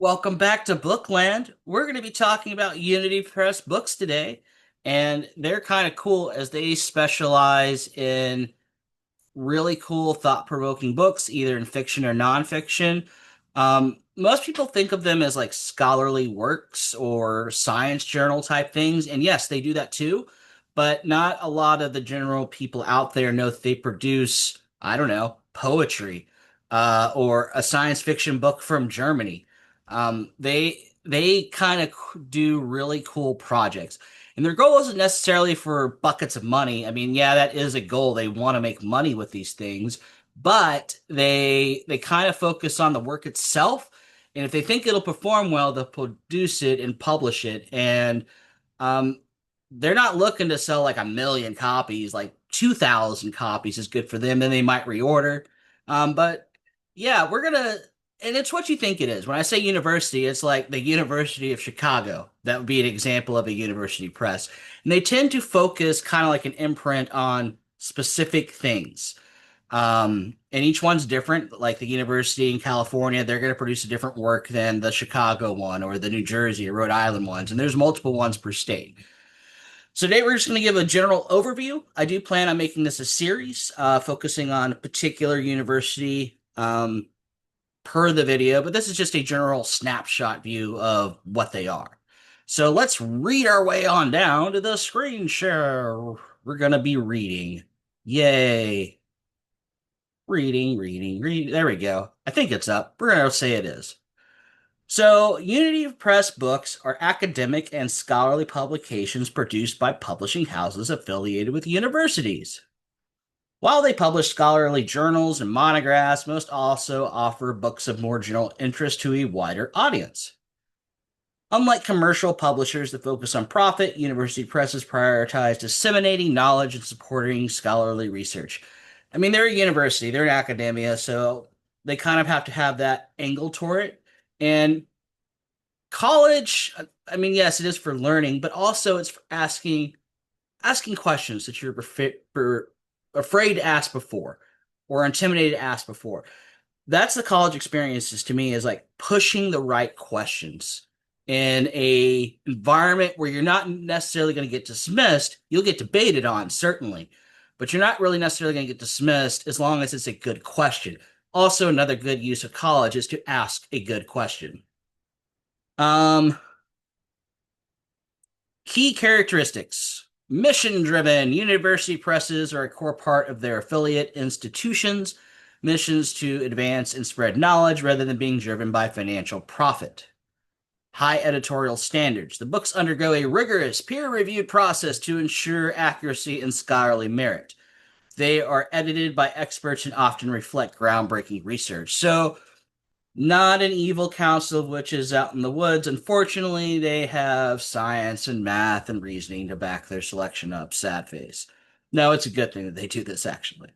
Welcome back to Bookland. We're going to be talking about Unity Press books today, and they're kind of cool as they specialize in really cool, thought-provoking books, either in fiction or nonfiction. Most people think of them as like scholarly works or science journal type things, and yes, they do that too, but not a lot of the general people out there know that they produce, I don't know, poetry, or a science fiction book from Germany. They kind of do really cool projects. And their goal isn't necessarily for buckets of money. I mean, yeah, that is a goal. They want to make money with these things, but they kind of focus on the work itself. And if they think it'll perform well, they'll produce it and publish it. And um, they're not looking to sell like 1 million copies. Like 2,000 copies is good for them. Then they might reorder. But yeah, and it's what you think it is. When I say university, it's like the University of Chicago. That would be an example of a university press. And they tend to focus kind of like an imprint on specific things. And each one's different. Like the university in California, they're going to produce a different work than the Chicago one or the New Jersey or Rhode Island ones. And there's multiple ones per state. So today we're just going to give a general overview. I do plan on making this a series, focusing on a particular university, per the video, but this is just a general snapshot view of what they are. So let's read our way on down to the screen share. We're going to be reading. Yay. Reading. There we go. I think it's up. We're going to say it is. So, Unity Press books are academic and scholarly publications produced by publishing houses affiliated with universities. While they publish scholarly journals and monographs, most also offer books of more general interest to a wider audience. Unlike commercial publishers that focus on profit, university presses prioritize disseminating knowledge and supporting scholarly research. I mean, they're a university, they're in academia, so they kind of have to have that angle toward it. And college, I mean, yes, it is for learning, but also it's for asking questions that you're afraid to ask before or intimidated to ask before. That's the college experiences to me is like pushing the right questions in a environment where you're not necessarily going to get dismissed. You'll get debated on, certainly, but you're not really necessarily going to get dismissed as long as it's a good question. Also, another good use of college is to ask a good question. Um, Key characteristics. Mission-driven. University presses are a core part of their affiliate institutions' missions to advance and spread knowledge rather than being driven by financial profit. High editorial standards. The books undergo a rigorous peer-reviewed process to ensure accuracy and scholarly merit. They are edited by experts and often reflect groundbreaking research. So, not an evil council of witches out in the woods. Unfortunately, they have science and math and reasoning to back their selection up. Sad face. No, it's a good thing that they do this, actually.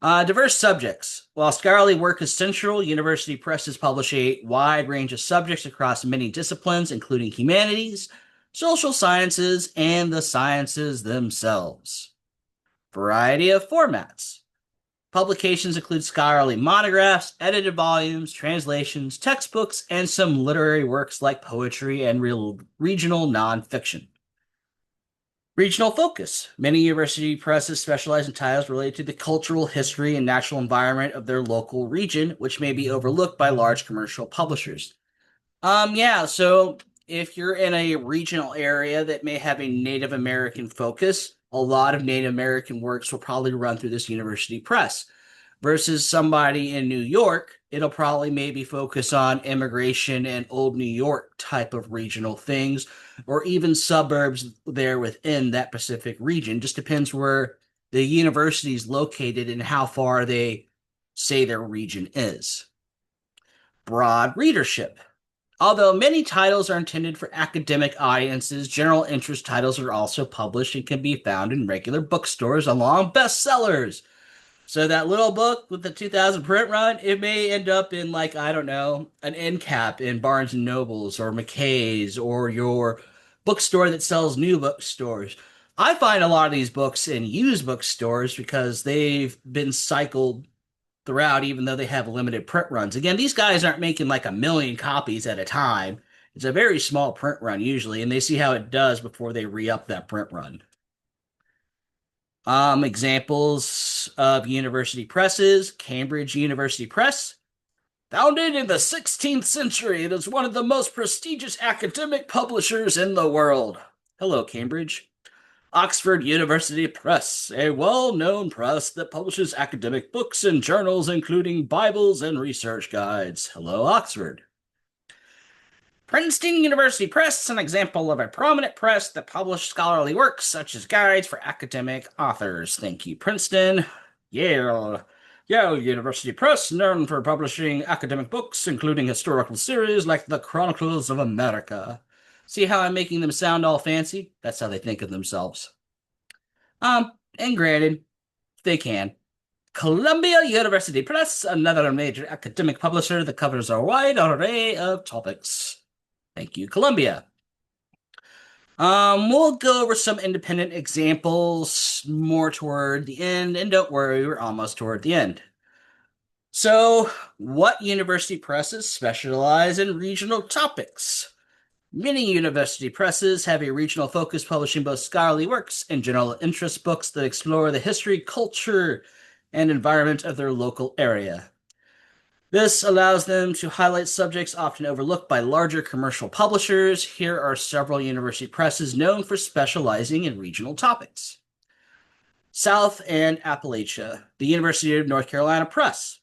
Diverse subjects. While scholarly work is central, university presses publish a wide range of subjects across many disciplines, including humanities, social sciences, and the sciences themselves. Variety of formats. Publications include scholarly monographs, edited volumes, translations, textbooks, and some literary works like poetry and regional nonfiction. Regional focus. Many university presses specialize in titles related to the cultural history and natural environment of their local region, which may be overlooked by large commercial publishers. Yeah, so if you're in a regional area that may have a Native American focus, a lot of Native American works will probably run through this university press. Versus somebody in New York, it'll probably maybe focus on immigration and old New York type of regional things, or even suburbs there within that Pacific region. Just depends where the university is located and how far they say their region is. Broad readership. Although many titles are intended for academic audiences, general interest titles are also published and can be found in regular bookstores along bestsellers. So that little book with the 2000 print run, it may end up in like, I don't know, an end cap in Barnes and Nobles or McKay's or your bookstore that sells new bookstores. I find a lot of these books in used bookstores because they've been cycled throughout, even though they have limited print runs. Again, these guys aren't making like a million copies at a time. It's a very small print run usually, and they see how it does before they re-up that print run. Examples of university presses: Cambridge University Press. Founded in the 16th century, it is one of the most prestigious academic publishers in the world. Hello, Cambridge. Oxford University Press, a well-known press that publishes academic books and journals, including Bibles and research guides. Hello, Oxford. Princeton University Press, an example of a prominent press that published scholarly works such as guides for academic authors. Thank you, Princeton. Yale University Press, known for publishing academic books, including historical series like the Chronicles of America. See how I'm making them sound all fancy? That's how they think of themselves. And granted, they can. Columbia University Press, another major academic publisher that covers a wide array of topics. Thank you, Columbia. We'll go over some independent examples more toward the end, and don't worry, we're almost toward the end. So, what university presses specialize in regional topics? Many university presses have a regional focus, publishing both scholarly works and general interest books that explore the history, culture, and environment of their local area. This allows them to highlight subjects often overlooked by larger commercial publishers. Here are several university presses known for specializing in regional topics. South and Appalachia, the University of North Carolina Press.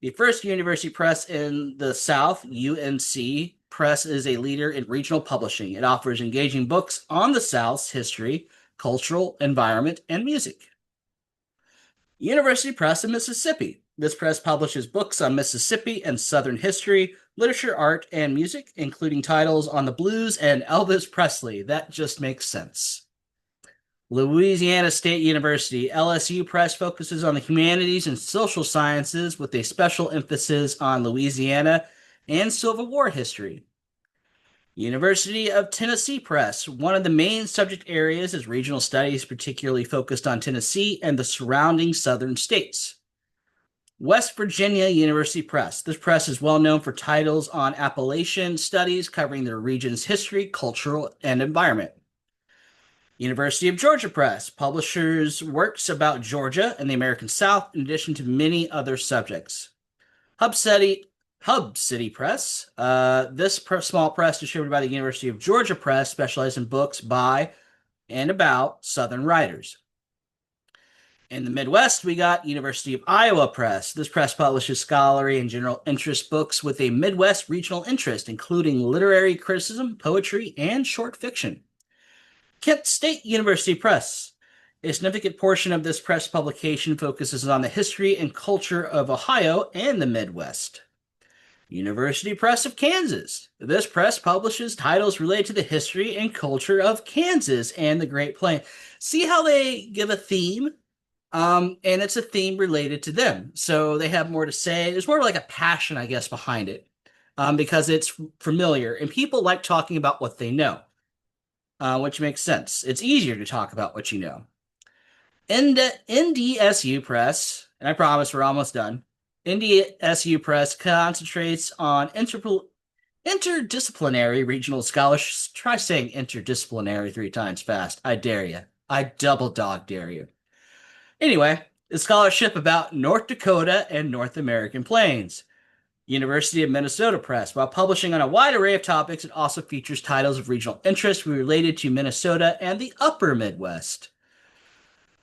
The first university press in the South, UNC Press, is a leader in regional publishing. It offers engaging books on the South's history, cultural, environment, and music. University Press in Mississippi. This press publishes books on Mississippi and Southern history, literature, art, and music, including titles on the blues and Elvis Presley. That just makes sense. Louisiana State University, LSU Press, focuses on the humanities and social sciences with a special emphasis on Louisiana and Civil War history. University of Tennessee Press, one of the main subject areas is regional studies, particularly focused on Tennessee and the surrounding southern states. West Virginia University Press. This press is well known for titles on Appalachian studies covering the region's history, cultural, and environment. University of Georgia Press publishes works about Georgia and the American South, in addition to many other subjects. Hub City Press. This small press, distributed by the University of Georgia Press, specializes in books by and about Southern writers. In the Midwest, we got University of Iowa Press. This press publishes scholarly and general interest books with a Midwest regional interest, including literary criticism, poetry, and short fiction. Kent State University Press. A significant portion of this press publication focuses on the history and culture of Ohio and the Midwest. University Press of Kansas. This press publishes titles related to the history and culture of Kansas and the Great Plains. See how they give a theme? And it's a theme related to them. So they have more to say. There's more like a passion, I guess, behind it, because it's familiar. And people like talking about what they know, which makes sense. It's easier to talk about what you know. NDSU Press, and I promise we're almost done. NDSU Press concentrates on interdisciplinary regional scholarship. Try saying interdisciplinary 3 times fast. I dare you. I double dog dare you. Anyway, the scholarship about North Dakota and North American Plains. University of Minnesota Press. While publishing on a wide array of topics, it also features titles of regional interest related to Minnesota and the upper Midwest.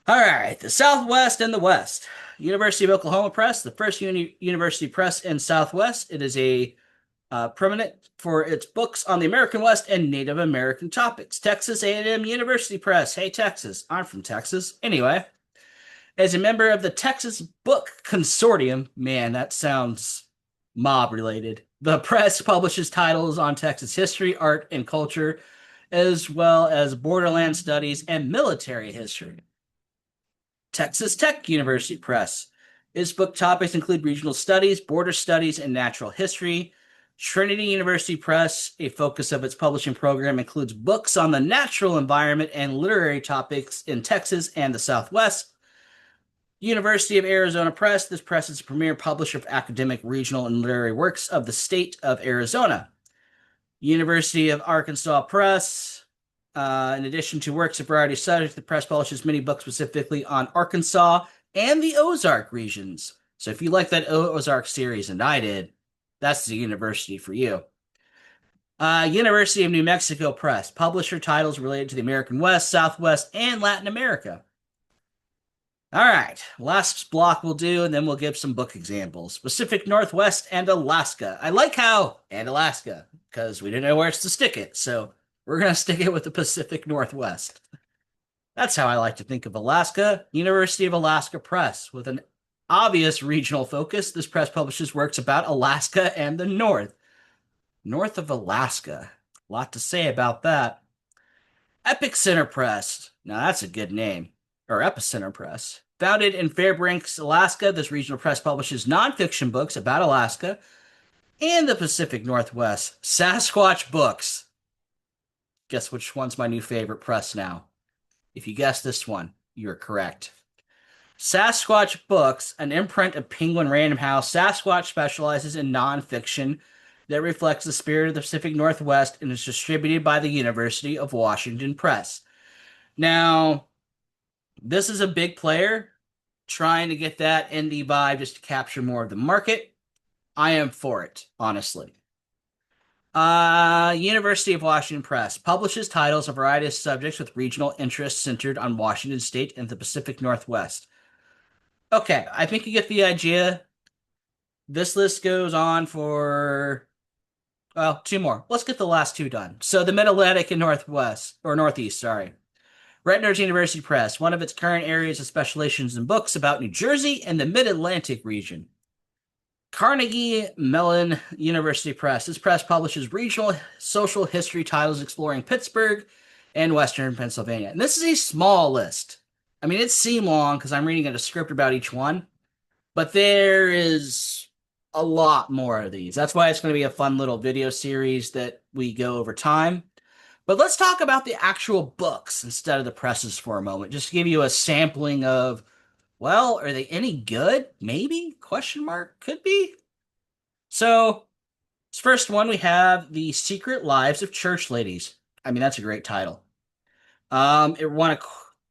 All right, the Southwest and the West. University of Oklahoma Press, the first university press in Southwest. It is a prominent for its books on the American West and Native American topics. Texas A&M University Press. Hey, Texas. I'm from Texas. Anyway, as a member of the Texas Book Consortium, man, that sounds mob-related. The press publishes titles on Texas history, art, and culture, as well as borderland studies and military history. Texas Tech University Press. Its book topics include regional studies, border studies, and natural history. Trinity University Press, a focus of its publishing program, includes books on the natural environment and literary topics in Texas and the Southwest. University of Arizona Press. This press is the premier publisher of academic, regional, and literary works of the state of Arizona. University of Arkansas Press. In addition to works of variety of subjects, the press publishes many books specifically on Arkansas and the Ozark regions. So if you like that Ozark series, and I did, that's the university for you. University of New Mexico Press. Publisher titles related to the American West, Southwest, and Latin America. All right, last block we'll do, and then we'll give some book examples. Pacific Northwest and Alaska. I like how, and Alaska, because we didn't know where else to stick it, so we're going to stick it with the Pacific Northwest. That's how I like to think of Alaska. University of Alaska Press. With an obvious regional focus, this press publishes works about Alaska and the North. North of Alaska. A lot to say about that. Epic Center Press. Now that's a good name. Or Epicenter Press. Founded in Fairbanks, Alaska, this regional press publishes nonfiction books about Alaska and the Pacific Northwest. Sasquatch Books. Guess which one's my new favorite press now? If you guessed this one, you're correct. Sasquatch Books, an imprint of Penguin Random House. Sasquatch specializes in nonfiction that reflects the spirit of the Pacific Northwest and is distributed by the University of Washington Press. Now, this is a big player trying to get that indie vibe just to capture more of the market. I am for it, honestly. University of Washington Press publishes titles of a variety of subjects with regional interests centered on Washington State and the Pacific Northwest. Okay, I think you get the idea. This list goes on for, well, two more. Let's get the last two done. So the Mid-Atlantic and Northeast, sorry. Rutgers University Press, one of its current areas of specializations in books about New Jersey and the Mid-Atlantic region. Carnegie Mellon University Press. This press publishes regional social history titles exploring Pittsburgh and Western Pennsylvania. And this is a small list. I mean, it seemed long because I'm reading a script about each one, but there is a lot more of these. That's why it's going to be a fun little video series that we go over time. But let's talk about the actual books instead of the presses for a moment. Just to give you a sampling of, well, are they any good? Maybe? Question mark? Could be. So, this first one, we have The Secret Lives of Church Ladies. I mean, that's a great title. It won a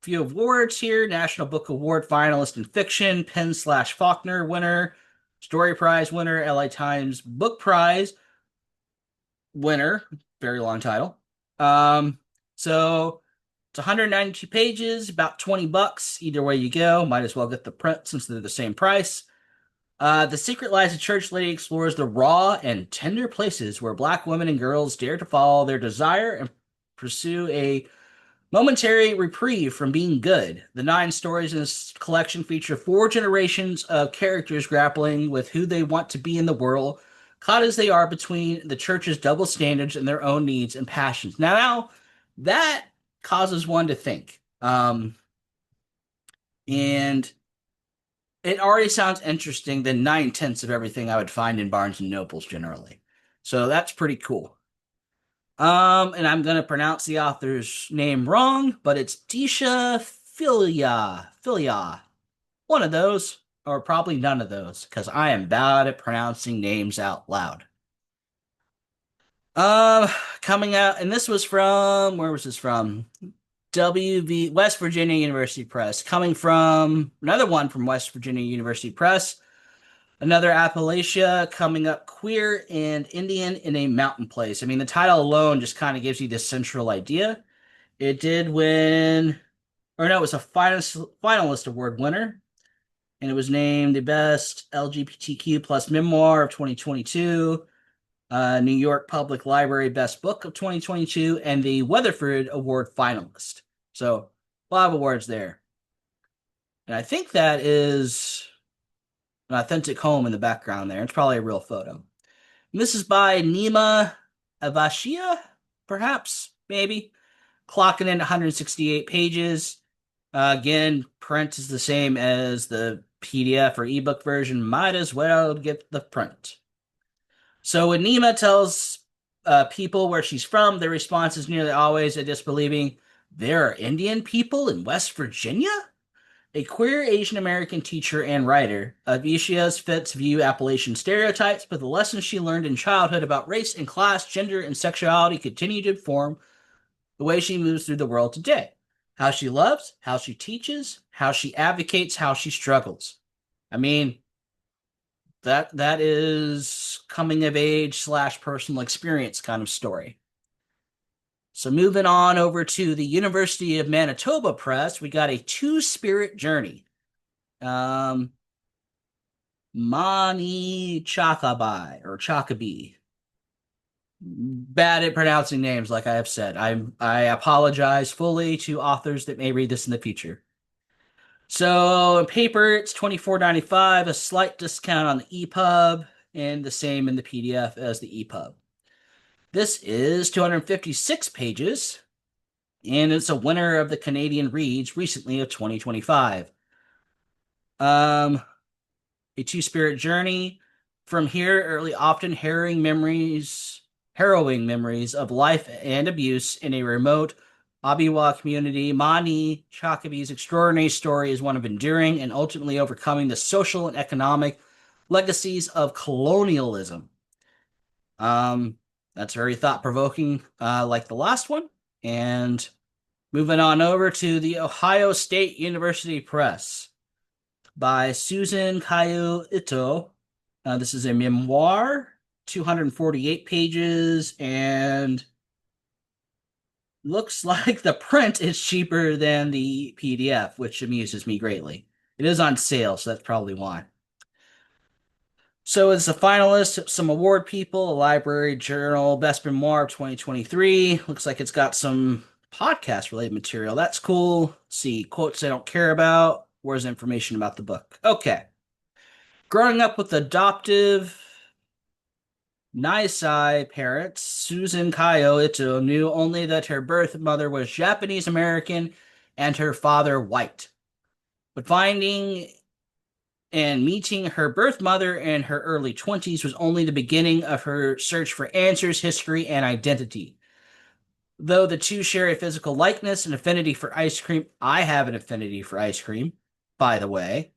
few awards here. National Book Award finalist in fiction, Penn/Faulkner winner, Story Prize winner, LA Times Book Prize winner. Very long title. So it's 192 pages, about $20. Either way you go, might as well get the print since they're the same price. The Secret Lives of Church Lady explores the raw and tender places where Black women and girls dare to follow their desire and pursue a momentary reprieve from being good. The 9 stories in this collection feature 4 generations of characters grappling with who they want to be in the world, caught as they are between the church's double standards and their own needs and passions. Now that causes one to think. And it already sounds interesting than 9/10 of everything I would find in Barnes and Nobles generally. So that's pretty cool. And I'm going to pronounce the author's name wrong, but it's Disha Filia. One of those, or probably none of those, because I am bad at pronouncing names out loud. Coming out, and this was from, where was this from? West Virginia University Press. Coming from, another one from West Virginia University Press. Another Appalachia, coming up, Queer and Indian in a Mountain Place. I mean, the title alone just kind of gives you this central idea. It did win, or no, it was a finalist award winner. And it was named the best LGBTQ plus memoir of 2022, New York Public Library Best Book of 2022, and the Weatherford Award finalist. So, a lot of awards there. And I think that is an authentic home in the background there. It's probably a real photo. And this is by Nima Avashia, perhaps, maybe. Clocking in 168 pages. Again, print is the same as the PDF or ebook version. Might as well get the print. So when Nima tells people where she's from, their response is nearly always a disbelieving, there are Indian people in West Virginia? A queer Asian American teacher and writer, Avicia's fits view Appalachian stereotypes, but the lessons she learned in childhood about race and class, gender, and sexuality continue to inform the way she moves through the world today. How she loves, how she teaches, how she advocates, how she struggles. I mean, that is coming of age slash personal experience kind of story. So moving on over to the University of Manitoba Press, we got a two-spirit journey. Mani Chakabai or Chakabi. Bad at pronouncing names, like I have said. I apologize fully to authors that may read this in the future. So in paper, it's $24.95, a slight discount on the EPUB, and the same in the PDF as the EPUB. This is 256 pages, and it's a winner of the Canadian Reads recently of 2025. A two-spirit journey. From here, early, often harrowing memories of life and abuse in a remote Ojibwa community. Mani Chakabi's extraordinary story is one of enduring and ultimately overcoming the social and economic legacies of colonialism. That's very thought-provoking, like the last one. And moving on over to the Ohio State University Press by Susan Kayu Ito. This is a memoir, 248 pages, and looks like the print is cheaper than the PDF, which amuses me greatly. It is on sale, so that's probably why. So it's a finalist, some award people, a library journal, Best Memoir of 2023. Looks like it's got some podcast-related material. That's cool. Let's see, quotes I don't care about. Where's information about the book? Okay. Growing up with adoptive Nisei parents, Susan Kayo Ito knew only that her birth mother was Japanese American and her father white. But finding and meeting her birth mother in her early 20s was only the beginning of her search for answers, history, and identity. Though the two share a physical likeness and affinity for ice cream, I have an affinity for ice cream, by the way,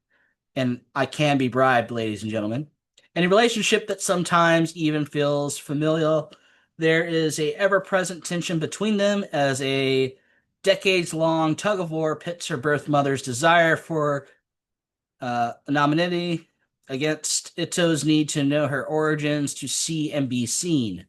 and I can be bribed, ladies and gentlemen. In a relationship that sometimes even feels familial, there is a ever-present tension between them as a decades-long tug-of-war pits her birth mother's desire for anonymity against Ito's need to know her origins, to see and be seen.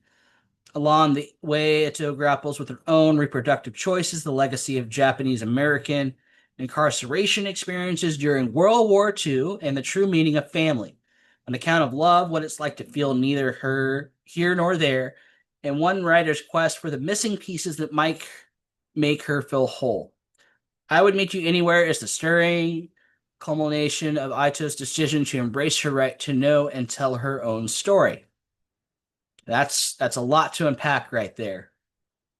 Along the way, Ito grapples with her own reproductive choices, the legacy of Japanese American incarceration experiences during World War II, and the true meaning of family. An account of love, what it's like to feel neither here nor there, and one writer's quest for the missing pieces that might make her feel whole. I Would Meet You Anywhere is the stirring culmination of Ito's decision to embrace her right to know and tell her own story. That's a lot to unpack right there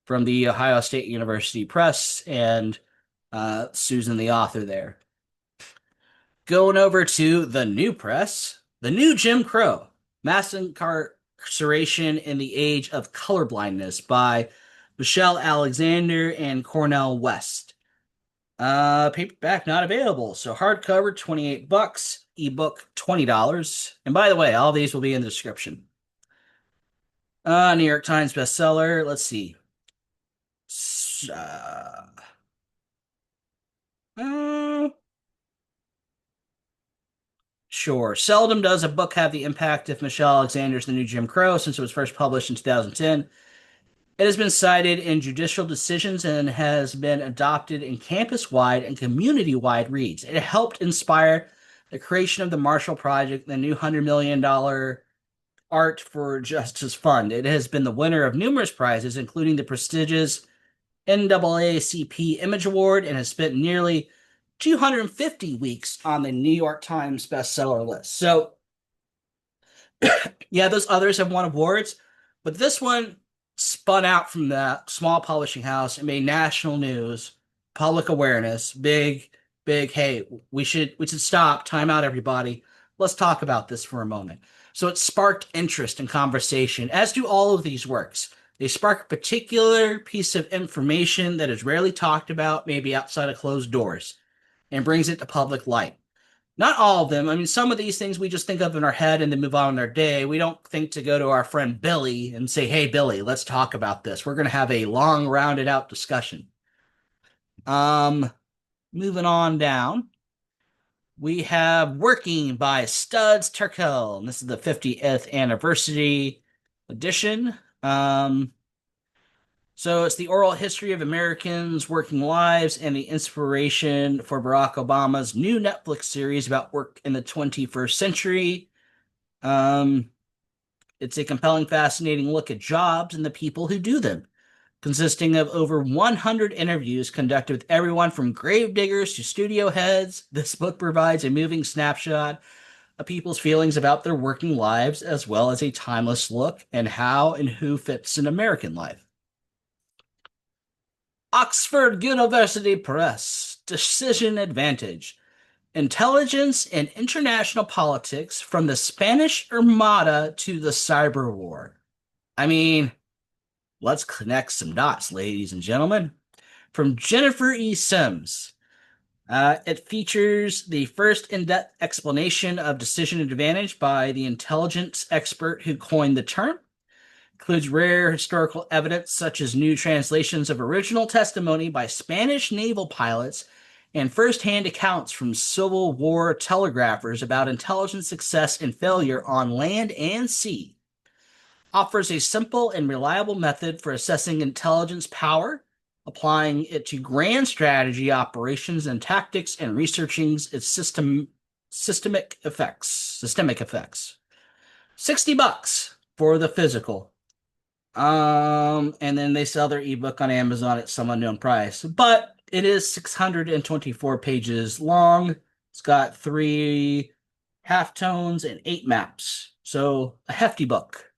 from the Ohio State University Press and Susan, the author there. Going over to the New Press, The New Jim Crow, Mass Incarceration in the Age of Colorblindness by Michelle Alexander and Cornell West. Paperback not available, so hardcover $28, ebook $20. And by the way, all these will be in the description. New York Times bestseller. Let's see. Sure. Seldom does a book have the impact of Michelle Alexander's The New Jim Crow since it was first published in 2010. It has been cited in judicial decisions and has been adopted in campus-wide and community-wide reads. It helped inspire the creation of the Marshall Project, the new $100 million Art for Justice Fund. It has been the winner of numerous prizes, including the prestigious NAACP Image Award, and has spent nearly 250 weeks on the New York Times bestseller list. So, yeah, those others have won awards, but this one spun out from that small publishing house and made national news, public awareness, big, hey, we should stop, time out, everybody. Let's talk about this for a moment. So it sparked interest and conversation, as do all of these works. They spark a particular piece of information that is rarely talked about, maybe outside of closed doors. and brings it to public light. Not all of them. I mean, some of these things we just think of in our head and then move on in our day. We don't think to go to our friend Billy and say, hey, Billy, let's talk about this. We're going to have a long, rounded out discussion. Moving on down, we have Working by Studs Terkel, and this is the 50th anniversary edition. So it's the oral history of Americans' working lives and the inspiration for Barack Obama's new Netflix series about work in the 21st century. It's a compelling, fascinating look at jobs and the people who do them, consisting of over 100 interviews conducted with everyone from grave diggers to studio heads. This book provides a moving snapshot of people's feelings about their working lives, as well as a timeless look at how and who fits in American life. Oxford University Press, Decision Advantage, Intelligence and International Politics from the Spanish Armada to the Cyberwar. I mean, let's connect some dots, ladies and gentlemen. From Jennifer E. Sims. It features the first in-depth explanation of decision advantage by the intelligence expert who coined the term. Includes rare historical evidence such as new translations of original testimony by Spanish naval pilots and first-hand accounts from Civil War telegraphers about intelligence success and failure on land and sea. Offers a simple and reliable method for assessing intelligence power, applying it to grand strategy, operations, and tactics, and researching its systemic effects. $60 for the physical. And then they sell their ebook on Amazon at some unknown price. But it is 624 pages long. It's got 3 halftones and 8 maps. So a hefty book.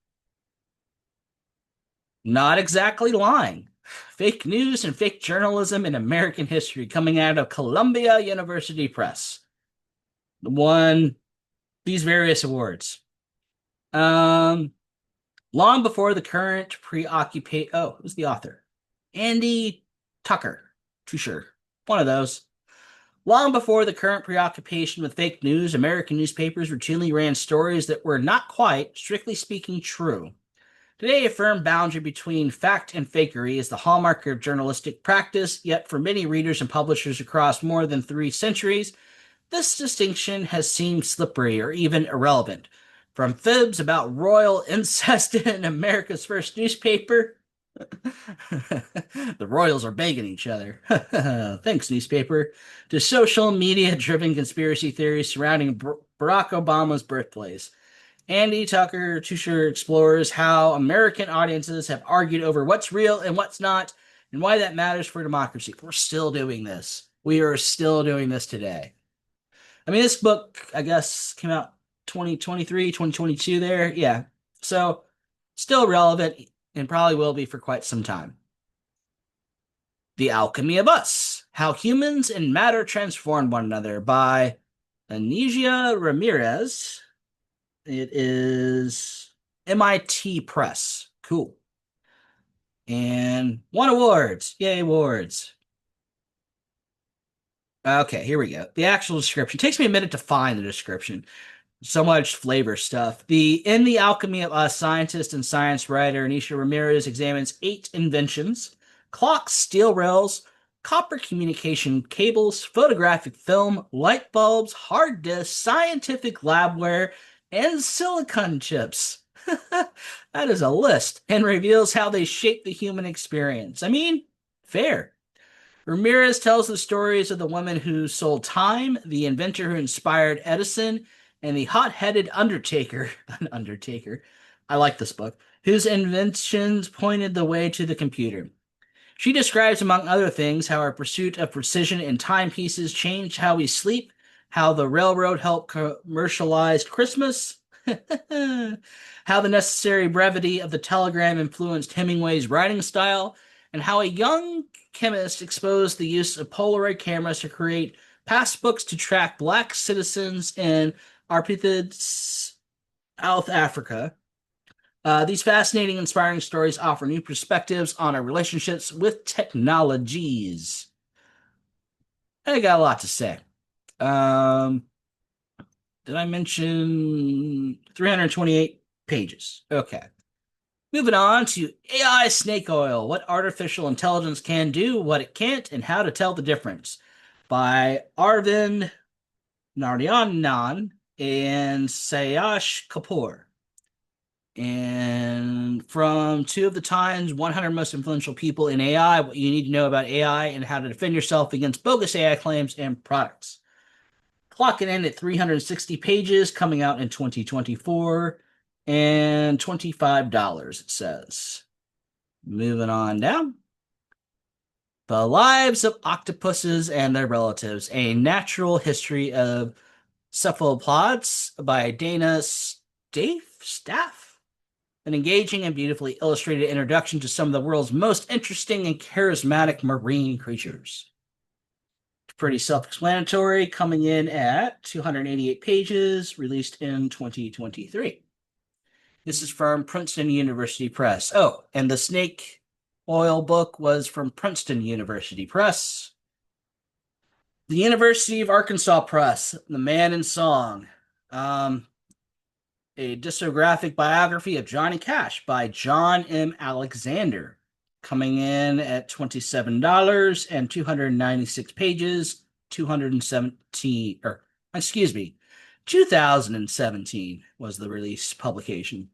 Not exactly lying. Fake news and fake journalism in American history, coming out of Columbia University Press. Won these various awards. Long before the current preoccupation... Oh, who's the author? Andy Tucker. Too sure. One of those. Long before the current preoccupation with fake news, American newspapers routinely ran stories that were not quite, strictly speaking, true. Today, a firm boundary between fact and fakery is the hallmark of journalistic practice, yet for many readers and publishers across more than 3 centuries, this distinction has seemed slippery or even irrelevant. From fibs about royal incest in America's first newspaper. The royals are banging each other. Thanks, newspaper. To social media-driven conspiracy theories surrounding Barack Obama's birthplace. Andy Tucker Tusher explores how American audiences have argued over what's real and what's not, and why that matters for democracy. We're still doing this. We are still doing this today. I mean, this book, I guess, came out 2023, 2022 there. Yeah. So still relevant and probably will be for quite some time. The Alchemy of Us, How Humans and Matter Transform One Another by Anesia Ramirez. It is MIT Press. Cool. And won awards. Yay, awards. Okay, here we go. The actual description. It takes me a minute to find the description. So much flavor stuff. In The Alchemy of Us, scientist and science writer Anisha Ramirez examines 8 inventions: clocks, steel rails, copper communication cables, photographic film, light bulbs, hard disks, scientific labware, and silicon chips. That is a list, and reveals how they shape the human experience. I mean, fair. Ramirez tells the stories of the woman who sold time, the inventor who inspired Edison, and the hot-headed undertaker, I like this book, whose inventions pointed the way to the computer. She describes, among other things, how our pursuit of precision in timepieces changed how we sleep, how the railroad helped commercialize Christmas, how the necessary brevity of the telegram influenced Hemingway's writing style, and how a young chemist exposed the use of Polaroid cameras to create passbooks to track Black citizens in Arpithids, South Africa. These fascinating, inspiring stories offer new perspectives on our relationships with technologies. I got a lot to say. Um, did I mention 328 pages? Okay. Moving on to AI Snake Oil, what artificial intelligence can do, what it can't, and how to tell the difference by Arvind Narayanan and Sayash Kapoor. And from two of the Times 100 most influential people in AI, what you need to know about AI and how to defend yourself against bogus AI claims and products. Clocking in at 360 pages, coming out in 2024, and $25, it says. Moving on down. The Lives of Octopuses and Their Relatives, A Natural History of Cephalopods by Dana Staff. An engaging and beautifully illustrated introduction to some of the world's most interesting and charismatic marine creatures. Pretty self-explanatory, coming in at 288 pages, released in 2023. This is from Princeton University Press. Oh, and the Snake Oil book was from Princeton University Press. The University of Arkansas Press, The Man in Song. A discographic biography of Johnny Cash by John M. Alexander, coming in at $27 and 296 pages, 2017 was the release publication.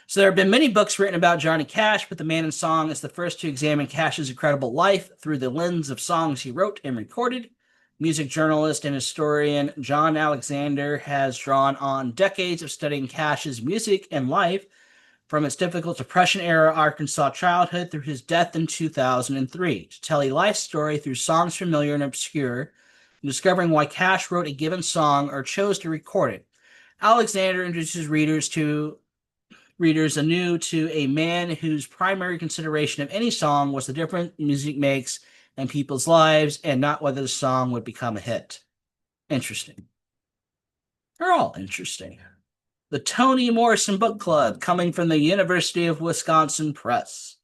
So there have been many books written about Johnny Cash, but The Man in Song is the first to examine Cash's incredible life through the lens of songs he wrote and recorded. Music journalist and historian John Alexander has drawn on decades of studying Cash's music and life, from its difficult Depression-era Arkansas childhood through his death in 2003, to tell a life story through songs familiar and obscure, and discovering why Cash wrote a given song or chose to record it. Alexander introduces readers anew to a man whose primary consideration of any song was the difference music makes in people's lives and not whether the song would become a hit. Interesting. They're all interesting. The Toni Morrison Book Club, coming from the University of Wisconsin Press,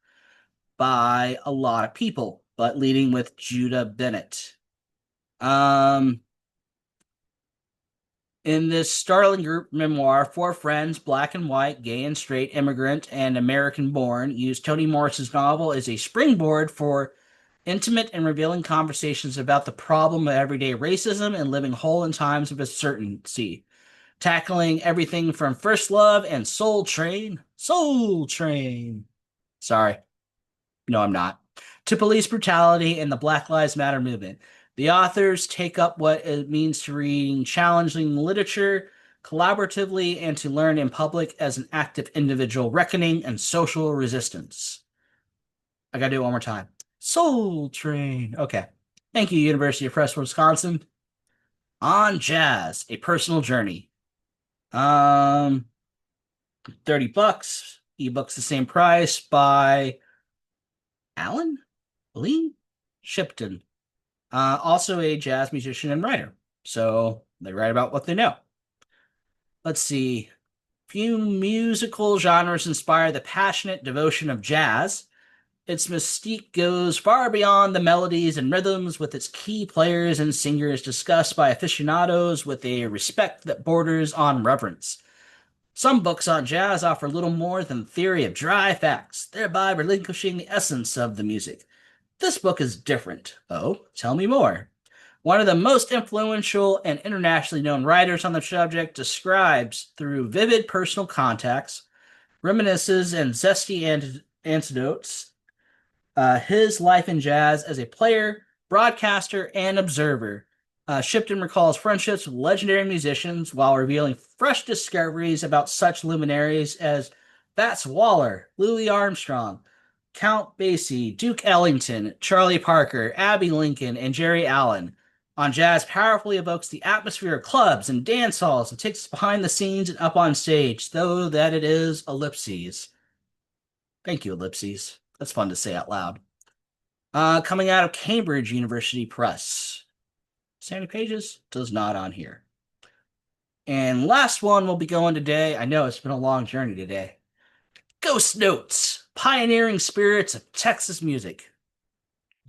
by a lot of people, but leading with Judah Bennett. In this startling group memoir, four friends, black and white, gay and straight, immigrant and American-born, use Toni Morrison's novel as a springboard for intimate and revealing conversations about the problem of everyday racism and living whole in times of uncertainty, tackling everything from first love and Soul Train. Sorry. No, I'm not. To police brutality and the Black Lives Matter movement. The authors take up what it means to read challenging literature collaboratively and to learn in public as an act of individual reckoning and social resistance. I gotta do it one more time. Soul Train. Okay. Thank you, University of Press, Wisconsin. On Jazz, A Personal Journey. $30. Ebook's the same price, by Alan Lee Shipton. Also a jazz musician and writer. So they write about what they know. Let's see. Few musical genres inspire the passionate devotion of jazz. Its mystique goes far beyond the melodies and rhythms, with its key players and singers discussed by aficionados with a respect that borders on reverence. Some books on jazz offer little more than theory of dry facts, thereby relinquishing the essence of the music. This book is different. Oh, tell me more. One of the most influential and internationally known writers on the subject describes, through vivid personal contacts, reminiscences, and zesty anecdotes, his life in jazz as a player, broadcaster, and observer. Shipton recalls friendships with legendary musicians while revealing fresh discoveries about such luminaries as Fats Waller, Louis Armstrong, Count Basie, Duke Ellington, Charlie Parker, Abbey Lincoln, and Jerry Allen. On Jazz powerfully evokes the atmosphere of clubs and dance halls and takes us behind the scenes and up on stage, though that it is ellipses. Thank you, ellipses. That's fun to say out loud. Coming out of Cambridge University Press. 70 pages? Does not on here. And last one we'll be going today. I know it's been a long journey today. Ghost Notes, Pioneering Spirits of Texas Music.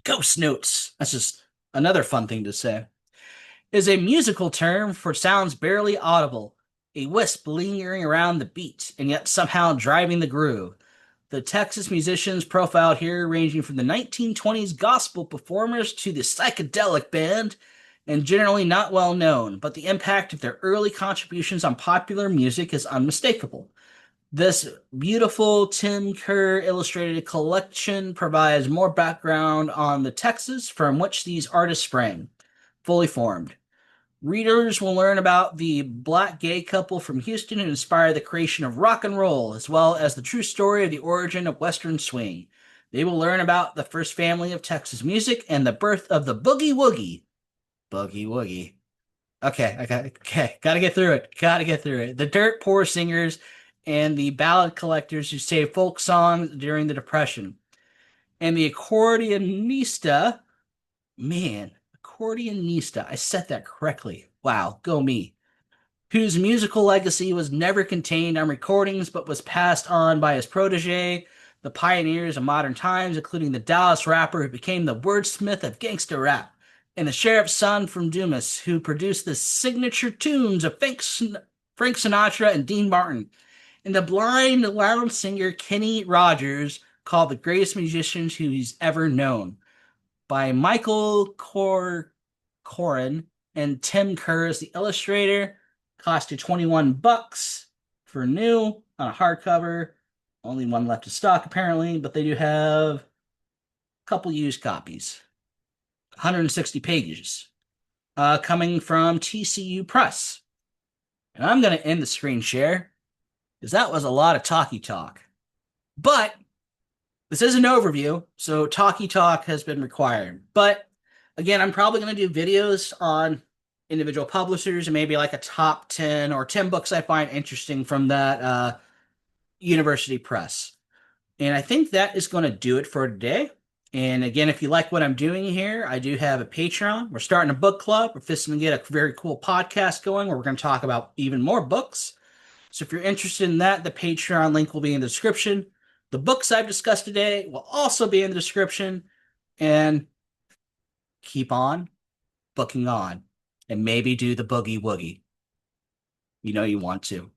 Ghost Notes. That's just another fun thing to say. is a musical term for sounds barely audible, a wisp lingering around the beat, and yet somehow driving the groove. The Texas musicians profiled here ranging from the 1920s gospel performers to the psychedelic band, and generally not well known, but the impact of their early contributions on popular music is unmistakable. This beautiful Tim Kerr illustrated collection provides more background on the Texas from which these artists sprang, fully formed. Readers will learn about the black gay couple from Houston who inspired the creation of rock and roll, as well as the true story of the origin of Western swing. They will learn about the first family of Texas music and the birth of the boogie woogie. Boogie woogie. Okay. Gotta get through it. Gotta get through it. The dirt poor singers and the ballad collectors who saved folk songs during the Depression. And the accordionista, man, accordionista, I said that correctly. Wow, go me. Whose musical legacy was never contained on recordings but was passed on by his protege, the pioneers of modern times, including the Dallas rapper who became the wordsmith of gangster rap, and the sheriff's son from Dumas, who produced the signature tunes of Frank Sinatra and Dean Martin, and the blind lounge singer Kenny Rogers, called the greatest musician who he's ever known, by Michael Corin and Tim Kerr as the illustrator. Cost you $21 for new on a hardcover. Only one left in stock apparently, but they do have a couple used copies. 160 pages. Coming from TCU Press. And I'm going to end the screen share because that was a lot of talky talk. But this is an overview, so talky talk has been required. But again, I'm probably going to do videos on individual publishers and maybe like a top 10 or 10 books I find interesting from that university press. And I think that is going to do it for today. And again, if you like what I'm doing here, I do have a Patreon. We're starting a book club. We're fixing to get a very cool podcast going where we're going to talk about even more books. So if you're interested in that, the Patreon link will be in the description. The books I've discussed today will also be in the description. And keep on booking on. And maybe do the boogie woogie. You know you want to.